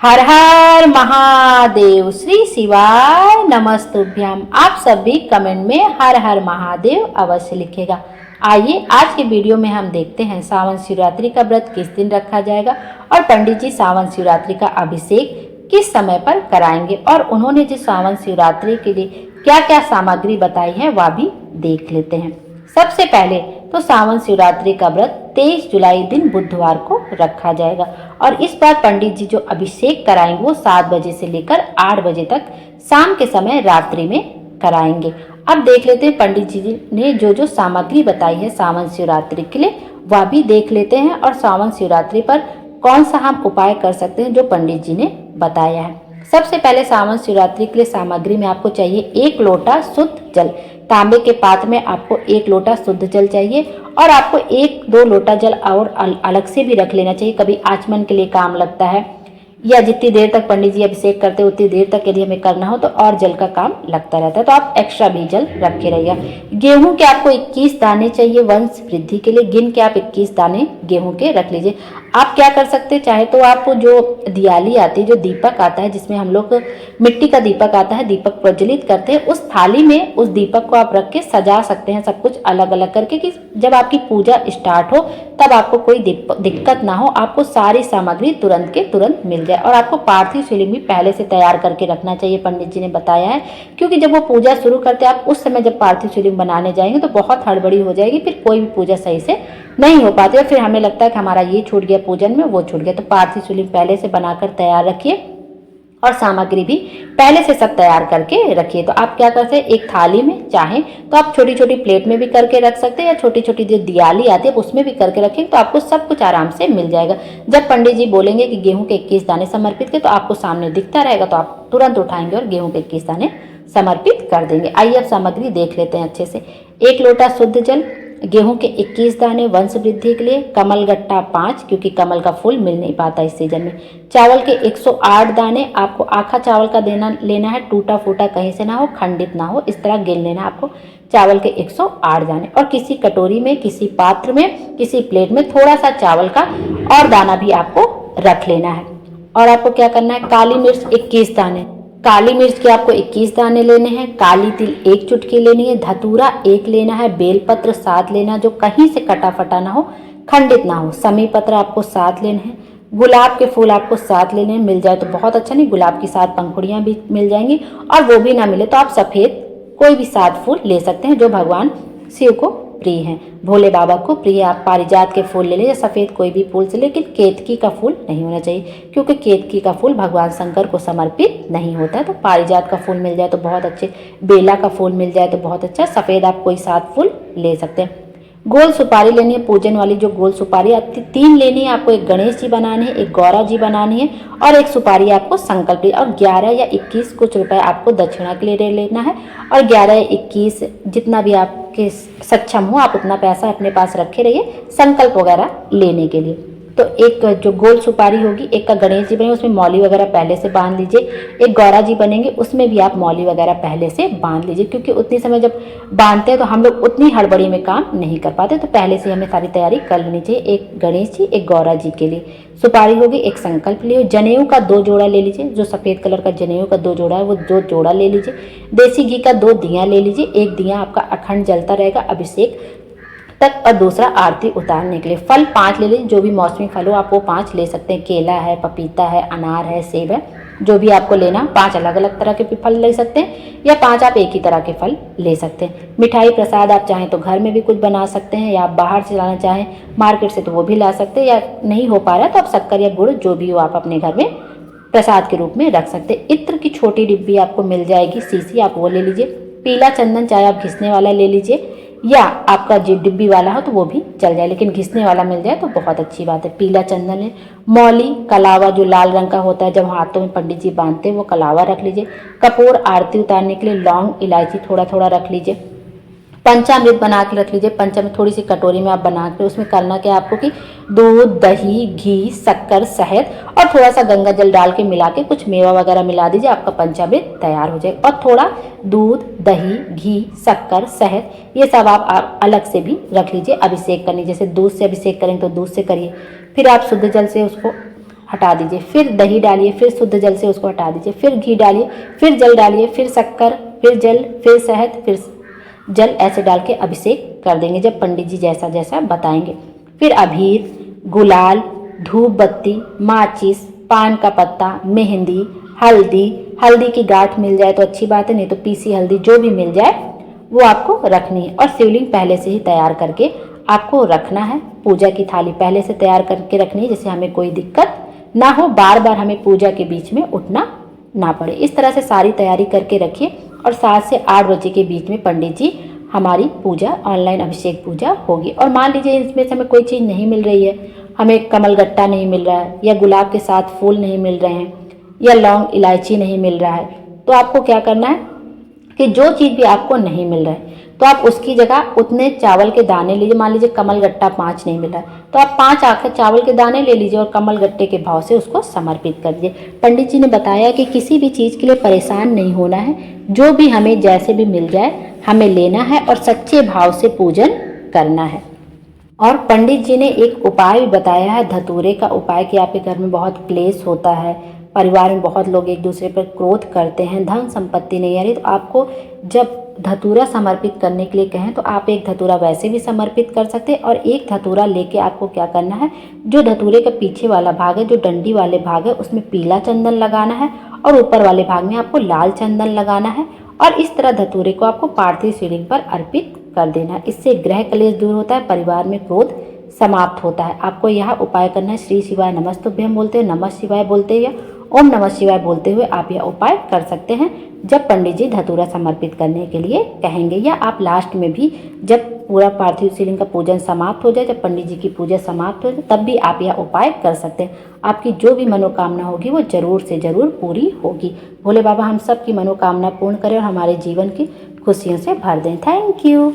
हर हर महादेव। श्री शिवाय नमस्तुभ्यम। आप सभी कमेंट में हर हर महादेव अवश्य लिखेगा। आइए आज के वीडियो में हम देखते हैं सावन शिवरात्रि का व्रत किस दिन रखा जाएगा और पंडित जी सावन शिवरात्रि का अभिषेक किस समय पर कराएंगे और उन्होंने जो सावन शिवरात्रि के लिए क्या क्या सामग्री बताई है वह भी देख लेते हैं। सबसे पहले तो सावन शिवरात्रि का व्रत 23 जुलाई दिन बुधवार को रखा जाएगा और इस बार पंडित जी जो अभिषेक कराएंगे वो 7 बजे से लेकर 8 बजे तक शाम के समय रात्रि में कराएंगे। अब देख लेते हैं पंडित जी ने जो जो सामग्री बताई है सावन शिवरात्रि के लिए वह भी देख लेते हैं और सावन शिवरात्रि पर कौन सा हम उपाय कर सकते हैं जो पंडित जी ने बताया है। सबसे पहले सावन शिवरात्रि के लिए सामग्री में आपको चाहिए 1 लोटा शुद्ध जल। तांबे के पात्र में आपको 1 लोटा शुद्ध जल चाहिए और आपको 1-2 लोटा जल और अलग से भी रख लेना चाहिए। कभी आचमन के लिए काम लगता है या जितनी देर तक पंडित जी अभिषेक करते हैं उतनी देर तक यदि हमें करना हो तो और जल का काम लगता रहता है, तो आप एक्स्ट्रा भी जल रखे रहिएगा। गेहूं के आपको 21 दाने चाहिए वंश वृद्धि के लिए। गिन के आप 21 दाने गेहूं के रख लीजिए। आप क्या कर सकते हैं, चाहे तो आप जो दियाली आती है, जो दीपक आता है जिसमें हम लोग मिट्टी का दीपक आता है, दीपक प्रज्वलित करते हैं, उस थाली में उस दीपक को आप रख के सजा सकते हैं सब कुछ अलग अलग करके कि जब आपकी पूजा स्टार्ट हो तब आपको कोई दिक्कत ना हो, आपको सारी सामग्री तुरंत के तुरंत मिल जाए। और आपको पार्थिव शिवलिंग भी पहले से तैयार करके रखना चाहिए, पंडित जी ने बताया है, क्योंकि जब वो पूजा शुरू करते हैं आप उस समय जब पार्थिव शिवलिंग बनाने जाएंगे तो बहुत हड़बड़ी हो जाएगी, फिर कोई भी पूजा सही से नहीं हो पाती है, फिर हमें लगता है कि हमारा ये छूट गया पूजन में, वो छूट गया। तो पार्थिव शिवलिंग पहले से बनाकर तैयार रखिए और सामग्री भी पहले से सब तैयार करके रखिए। तो आप क्या करते हैं, एक थाली में चाहें तो आप छोटी छोटी प्लेट में भी करके रख सकते हैं या छोटी छोटी जो दियाली आती है उसमें भी करके रखें, तो आपको सब कुछ आराम से मिल जाएगा। जब पंडित जी बोलेंगे कि गेहूं के 21 दाने समर्पित करें तो आपको सामने दिखता रहेगा, तो आप तुरंत उठाएंगे और गेहूं के 21 दाने समर्पित कर देंगे। आइए अब सामग्री देख लेते हैं अच्छे से। 1 लोटा शुद्ध जल, गेहूं के 21 दाने वंश वृद्धि के लिए, कमल गट्टा 5 क्योंकि कमल का फूल मिल नहीं पाता इस सीजन में, चावल के 108 दाने। आपको आखा चावल का लेना है, टूटा फूटा कहीं से ना हो, खंडित ना हो, इस तरह गिन लेना आपको चावल के 108 दाने। और किसी कटोरी में, किसी पात्र में, किसी प्लेट में थोड़ा सा चावल का और दाना भी आपको रख लेना है। और आपको क्या करना है, काली मिर्च 21 दाने, काली मिर्च के आपको 21 दाने लेने हैं, काली तिल 1 चुटकी लेनी है, धतूरा 1 लेना है, बेलपत्र 7 लेना जो कहीं से कटा फटा ना हो, खंडित ना हो, समी पत्र आपको 7 लेने हैं, गुलाब के फूल आपको 7 लेने हैं, मिल जाए तो बहुत अच्छा, नहीं गुलाब की 7 पंखुड़ियाँ भी मिल जाएंगी, और वो भी ना मिले तो आप सफ़ेद कोई भी 7 फूल ले सकते हैं जो भगवान शिव को प्रिय हैं, भोले बाबा को प्रिय। आप पारिजात के फूल ले लें या सफ़ेद कोई भी फूल से, लेकिन केतकी का फूल नहीं होना चाहिए क्योंकि केतकी का फूल भगवान शंकर को समर्पित नहीं होता है। तो पारिजात का फूल मिल जाए तो बहुत अच्छे, बेला का फूल मिल जाए तो बहुत अच्छा, सफ़ेद आप कोई 7 फूल ले सकते हैं। गोल सुपारी लेनी है, पूजन वाली जो गोल सुपारी आती 3 लेनी है आपको, एक गणेश जी बनाने हैं, एक गौरा जी बनानी है और एक सुपारी आपको संकल्प ली, और 11 या 21 कुछ रुपए आपको दक्षिणा के लिए लेना है, और 11 या 21 जितना भी आपके सक्षम हो आप उतना पैसा अपने पास रखे रहिए संकल्प वगैरह लेने के लिए। तो एक जो गोल सुपारी होगी, एक का गणेश जी बनेंगे उसमें मौली वगैरह पहले से बांध लीजिए, एक गौरा जी बनेंगे उसमें भी आप मौली वगैरह पहले से बांध लीजिए, क्योंकि उतनी समय जब बांधते हैं तो हम लोग उतनी हड़बड़ी में काम नहीं कर पाते, तो पहले से हमें सारी तैयारी कर लेनी चाहिए। एक गणेश जी, एक गौरा जी के लिए सुपारी होगी, एक संकल्प लियो, जनेऊ का 2 जोड़ा ले लीजिए, जो सफ़ेद कलर का जनेऊ का 2 जोड़ा है वो 2 जोड़ा ले लीजिए, देसी घी का 2 दिया ले लीजिए, एक दिया आपका अखंड जलता रहेगा अभिषेक तक, और दूसरा आरती उतारने के लिए। फल 5 ले लीजिए, जो भी मौसमी फल हो आप वो 5 ले सकते हैं, केला है, पपीता है, अनार है, सेब है, जो भी आपको लेना, 5 अलग अलग तरह के फल ले सकते हैं या 5 आप एक ही तरह के फल ले सकते हैं। मिठाई प्रसाद आप चाहें तो घर में भी कुछ बना सकते हैं या आप बाहर से लाना चाहें मार्केट से तो वो भी ला सकते हैं, या नहीं हो पा रहा है तो आप शक्कर या गुड़ जो भी हो आप अपने घर में प्रसाद के रूप में रख सकते हैं। इत्र की छोटी डिब्बी आपको मिल जाएगी शीशी, आप वो ले लीजिए। पीला चंदन चाहे आप घिसने वाला ले लीजिए या आपका जो डिब्बी वाला हो तो वो भी चल जाए, लेकिन घिसने वाला मिल जाए तो बहुत अच्छी बात है। पीला चंदन है, मौली कलावा जो लाल रंग का होता है जब हाथों में पंडित जी बांधते हैं वो कलावा रख लीजिए। कपूर आरती उतारने के लिए लौंग इलायची थोड़ा थोड़ा रख लीजिए। पंचामृत बना के रख लीजिए, पंचामृत थोड़ी सी कटोरी में आप बना के, उसमें करना क्या आपको कि दूध, दही, घी, शक्कर, शहद और थोड़ा सा गंगा जल डाल के मिला के कुछ मेवा वगैरह मिला दीजिए, आपका पंचामृत तैयार हो जाएगा। और थोड़ा दूध, दही, घी, शक्कर, शहद ये सब आप अलग से भी रख लीजिए अभिषेक करने, जैसे दूध से अभिषेक करेंगे तो दूध से करिए, फिर आप शुद्ध जल से उसको हटा दीजिए, फिर दही डालिए, फिर शुद्ध जल से उसको हटा दीजिए, फिर घी डालिए, फिर जल डालिए, फिर शक्कर, फिर जल, फिर शहद, फिर जल, ऐसे डाल के अभिषेक कर देंगे जब पंडित जी जैसा जैसा बताएंगे। फिर अबीर, गुलाल, धूप बत्ती, माचिस, पान का पत्ता, मेहंदी, हल्दी, हल्दी की गांठ मिल जाए तो अच्छी बात है, नहीं तो पीसी हल्दी जो भी मिल जाए वो आपको रखनी है। और शिवलिंग पहले से ही तैयार करके आपको रखना है। पूजा की थाली पहले से तैयार करके रखनी है, जिससे हमें कोई दिक्कत ना हो, बार बार हमें पूजा के बीच में उठना ना पड़े। इस तरह से सारी तैयारी करके रखिए और 7 से 8 बजे के बीच में पंडित जी हमारी पूजा, ऑनलाइन अभिषेक पूजा होगी। और मान लीजिए इसमें से हमें कोई चीज़ नहीं मिल रही है, हमें कमलगट्टा नहीं मिल रहा है, या गुलाब के साथ फूल नहीं मिल रहे हैं, या लौंग इलायची नहीं मिल रहा है, तो आपको क्या करना है कि जो चीज़ भी आपको नहीं मिल रहा है तो आप उसकी जगह उतने चावल के दाने लीजिए। मान लीजिए कमलगट्टा 5 नहीं मिल रहा है तो आप 5 आखिर चावल के दाने ले लीजिए और कमलगट्टे के भाव से उसको समर्पित कर दीजिए। पंडित जी ने बताया कि किसी भी चीज़ के लिए परेशान नहीं होना है, जो भी हमें जैसे भी मिल जाए हमें लेना है और सच्चे भाव से पूजन करना है। और पंडित जी ने एक उपाय भी बताया है, धतूरे का उपाय, कि आपके घर में बहुत क्लेश होता है, परिवार में बहुत लोग एक दूसरे पर क्रोध करते हैं, धन संपत्ति नहीं आ रही, तो आपको जब धतूरा समर्पित करने के लिए कहें तो आप एक धतूरा वैसे भी समर्पित कर सकते हैं। और एक धतूरा लेके आपको क्या करना है, जो धतूरे का पीछे वाला भाग है, जो डंडी वाले भाग है, उसमें पीला चंदन लगाना है और ऊपर वाले भाग में आपको लाल चंदन लगाना है। और इस तरह धतूरे को आपको पार्थिव शिवलिंग पर अर्पित कर देना है। इससे ग्रह क्लेश दूर होता है, परिवार में क्रोध समाप्त होता है। आपको यह उपाय करना है। श्री शिवाय नमस्तुभ्यम बोलते हुए, नमः शिवाय बोलते हुए, ओम नमः शिवाय बोलते हुए आप यह उपाय कर सकते हैं जब पंडित जी धतूरा समर्पित करने के लिए कहेंगे, या आप लास्ट में भी जब पूरा पार्थिव शिवलिंग का पूजन समाप्त हो जाए, जब पंडित जी की पूजा समाप्त हो जाए, तब भी आप यह उपाय कर सकते हैं। आपकी जो भी मनोकामना होगी वो जरूर से जरूर पूरी होगी। भोले बाबा हम सब की मनोकामना पूर्ण करें और हमारे जीवन की खुशियों से भर दें। Thank you.